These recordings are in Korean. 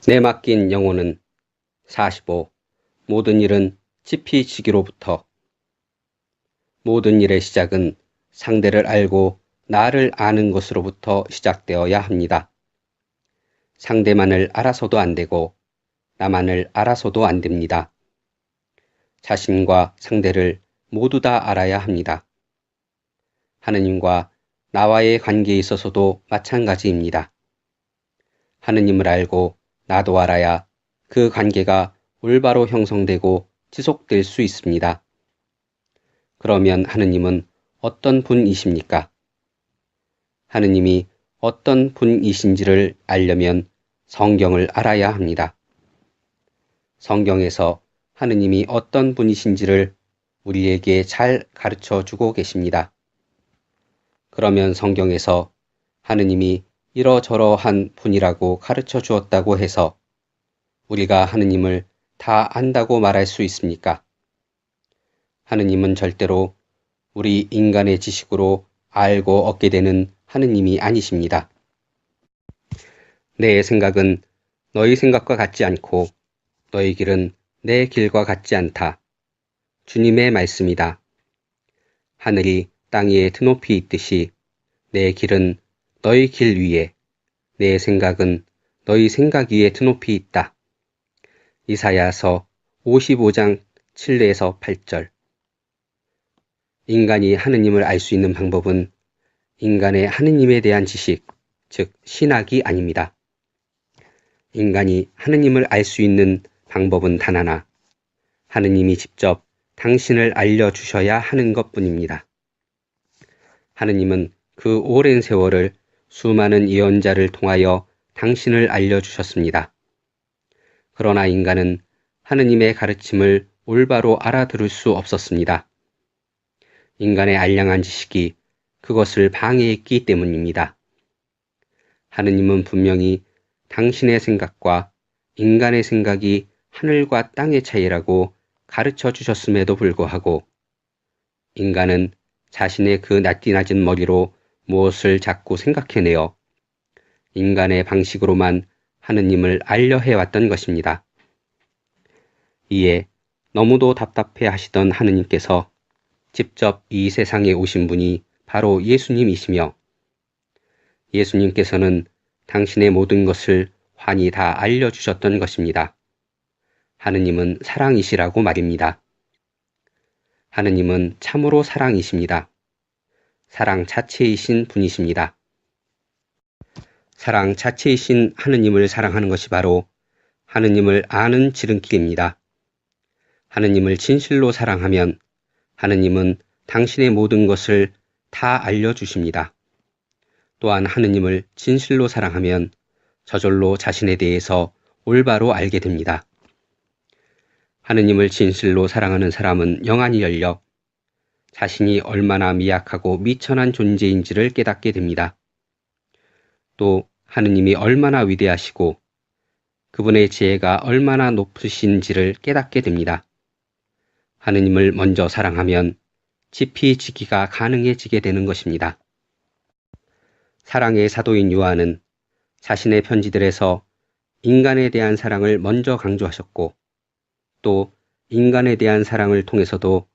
내 맡긴 영혼은 45. 모든 일은 지피지기로부터. 모든 일의 시작은 상대를 알고 나를 아는 것으로부터 시작되어야 합니다. 상대만을 알아서도 안 되고 나만을 알아서도 안 됩니다. 자신과 상대를 모두 다 알아야 합니다. 하느님과 나와의 관계에 있어서도 마찬가지입니다. 하느님을 알고 나도 알아야 그 관계가 올바로 형성되고 지속될 수 있습니다. 그러면 하느님은 어떤 분이십니까? 하느님이 어떤 분이신지를 알려면 성경을 알아야 합니다. 성경에서 하느님이 어떤 분이신지를 우리에게 잘 가르쳐 주고 계십니다. 그러면 성경에서 하느님이 이러저러한 분이라고 가르쳐 주었다고 해서 우리가 하느님을 다 안다고 말할 수 있습니까? 하느님은 절대로 우리 인간의 지식으로 알고 얻게 되는 하느님이 아니십니다. 내 생각은 너희 생각과 같지 않고 너희 길은 내 길과 같지 않다. 주님의 말씀이다. 하늘이 땅 위에 드높이 있듯이 내 길은 너희 길 위에, 내 생각은 너희 생각 위에 드높이 있다. 이사야서 55장 7에서 8절. 인간이 하느님을 알 수 있는 방법은 인간의 하느님에 대한 지식, 즉 신학이 아닙니다. 인간이 하느님을 알 수 있는 방법은 단 하나, 하느님이 직접 당신을 알려주셔야 하는 것뿐입니다. 하느님은 그 오랜 세월을 수많은 예언자를 통하여 당신을 알려주셨습니다. 그러나 인간은 하느님의 가르침을 올바로 알아들을 수 없었습니다. 인간의 알량한 지식이 그것을 방해했기 때문입니다. 하느님은 분명히 당신의 생각과 인간의 생각이 하늘과 땅의 차이라고 가르쳐 주셨음에도 불구하고 인간은 자신의 그 낯띠낮은 머리로 무엇을 자꾸 생각해내어 인간의 방식으로만 하느님을 알려해왔던 것입니다. 이에 너무도 답답해 하시던 하느님께서 직접 이 세상에 오신 분이 바로 예수님이시며 예수님께서는 당신의 모든 것을 환히 다 알려주셨던 것입니다. 하느님은 사랑이시라고 말입니다. 하느님은 참으로 사랑이십니다. 사랑 자체이신 분이십니다. 사랑 자체이신 하느님을 사랑하는 것이 바로 하느님을 아는 지름길입니다. 하느님을 진실로 사랑하면 하느님은 당신의 모든 것을 다 알려주십니다. 또한 하느님을 진실로 사랑하면 저절로 자신에 대해서 올바로 알게 됩니다. 하느님을 진실로 사랑하는 사람은 영안이 열려 자신이 얼마나 미약하고 미천한 존재인지를 깨닫게 됩니다. 또 하느님이 얼마나 위대하시고 그분의 지혜가 얼마나 높으신지를 깨닫게 됩니다. 하느님을 먼저 사랑하면 지피지기가 가능해지게 되는 것입니다. 사랑의 사도인 요한은 자신의 편지들에서 인간에 대한 사랑을 먼저 강조하셨고 또 인간에 대한 사랑을 통해서도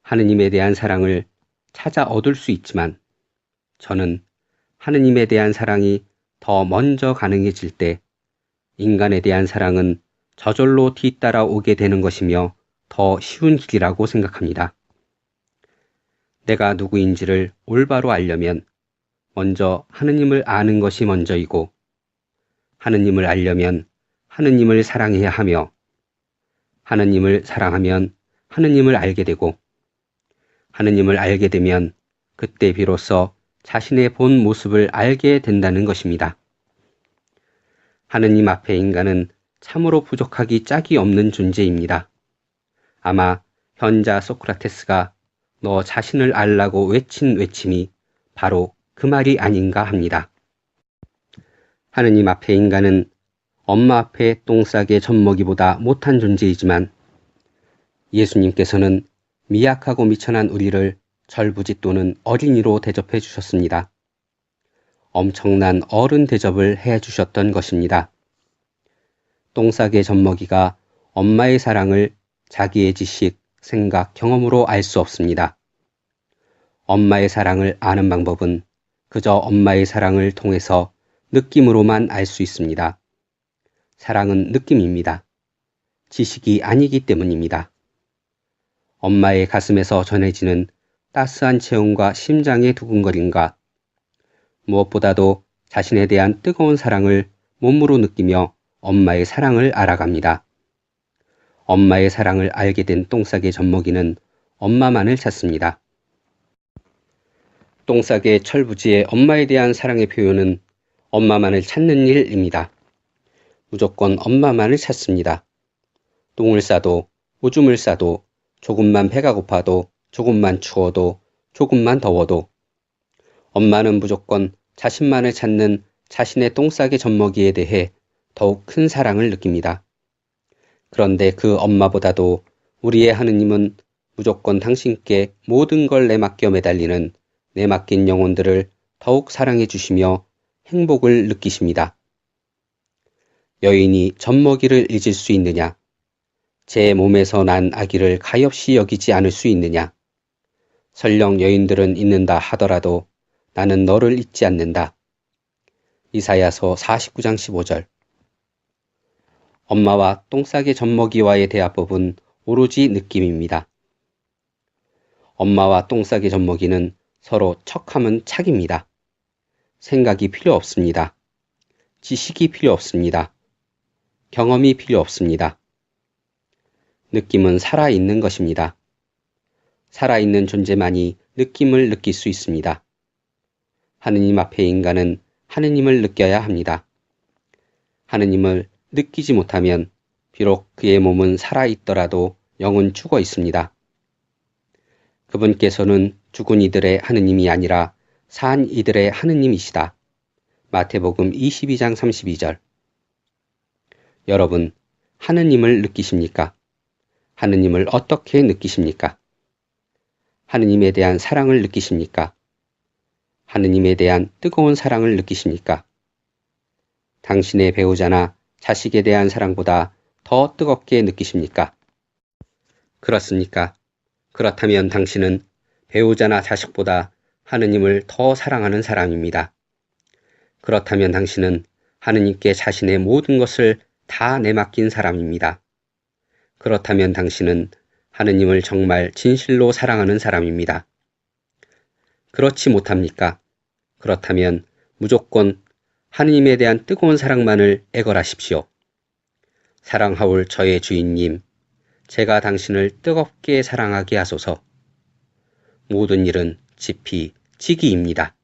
하느님에 대한 사랑을 찾아 얻을 수 있지만 저는 하느님에 대한 사랑이 더 먼저 가능해질 때 인간에 대한 사랑은 저절로 뒤따라오게 되는 것이며 더 쉬운 길이라고 생각합니다. 내가 누구인지를 올바로 알려면 먼저 하느님을 아는 것이 먼저이고 하느님을 알려면 하느님을 사랑해야 하며 하느님을 사랑하면 하느님을 알게 되고 하느님을 알게 되면 그때 비로소 자신의 본 모습을 알게 된다는 것입니다. 하느님 앞에 인간은 참으로 부족하기 짝이 없는 존재입니다. 아마 현자 소크라테스가 너 자신을 알라고 외친 외침이 바로 그 말이 아닌가 합니다. 하느님 앞에 인간은 엄마 앞에 똥 싸개 젖먹이보다 못한 존재이지만 예수님께서는 미약하고 미천한 우리를 절부지 또는 어린이로 대접해 주셨습니다. 엄청난 어른 대접을 해 주셨던 것입니다. 똥싸개 젖먹이가 엄마의 사랑을 자기의 지식, 생각, 경험으로 알 수 없습니다. 엄마의 사랑을 아는 방법은 그저 엄마의 사랑을 통해서 느낌으로만 알 수 있습니다. 사랑은 느낌입니다. 지식이 아니기 때문입니다. 엄마의 가슴에서 전해지는 따스한 체온과 심장의 두근거림과 무엇보다도 자신에 대한 뜨거운 사랑을 몸으로 느끼며 엄마의 사랑을 알아갑니다. 엄마의 사랑을 알게 된 똥싸개 젖먹이는 엄마만을 찾습니다. 똥싸개 철부지의 엄마에 대한 사랑의 표현은 엄마만을 찾는 일입니다. 무조건 엄마만을 찾습니다. 똥을 싸도 오줌을 싸도 조금만 배가 고파도 조금만 추워도 조금만 더워도 엄마는 무조건 자신만을 찾는 자신의 똥싸개 젖먹이에 대해 더욱 큰 사랑을 느낍니다. 그런데 그 엄마보다도 우리의 하느님은 무조건 당신께 모든 걸 내맡겨 매달리는 내맡긴 영혼들을 더욱 사랑해 주시며 행복을 느끼십니다. 여인이 젖먹이를 잊을 수 있느냐? 제 몸에서 난 아기를 가엾이 여기지 않을 수 있느냐? 설령 여인들은 잊는다 하더라도 나는 너를 잊지 않는다. 이사야서 49장 15절. 엄마와 똥싸개 젖먹이와의 대화법은 오로지 느낌입니다. 엄마와 똥싸개 젖먹이는 서로 척하면 착입니다. 생각이 필요 없습니다. 지식이 필요 없습니다. 경험이 필요 없습니다. 느낌은 살아있는 것입니다. 살아있는 존재만이 느낌을 느낄 수 있습니다. 하느님 앞에 인간은 하느님을 느껴야 합니다. 하느님을 느끼지 못하면 비록 그의 몸은 살아있더라도 영은 죽어 있습니다. 그분께서는 죽은 이들의 하느님이 아니라 산 이들의 하느님이시다. 마태복음 22장 32절. 여러분, 하느님을 느끼십니까? 하느님을 어떻게 느끼십니까? 하느님에 대한 사랑을 느끼십니까? 하느님에 대한 뜨거운 사랑을 느끼십니까? 당신의 배우자나 자식에 대한 사랑보다 더 뜨겁게 느끼십니까? 그렇습니까? 그렇다면 당신은 배우자나 자식보다 하느님을 더 사랑하는 사람입니다. 그렇다면 당신은 하느님께 자신의 모든 것을 다 내맡긴 사람입니다. 그렇다면 당신은 하느님을 정말 진실로 사랑하는 사람입니다. 그렇지 못합니까? 그렇다면 무조건 하느님에 대한 뜨거운 사랑만을 애걸하십시오. 사랑하올 저의 주인님, 제가 당신을 뜨겁게 사랑하게 하소서. 모든 일은 지피지기입니다.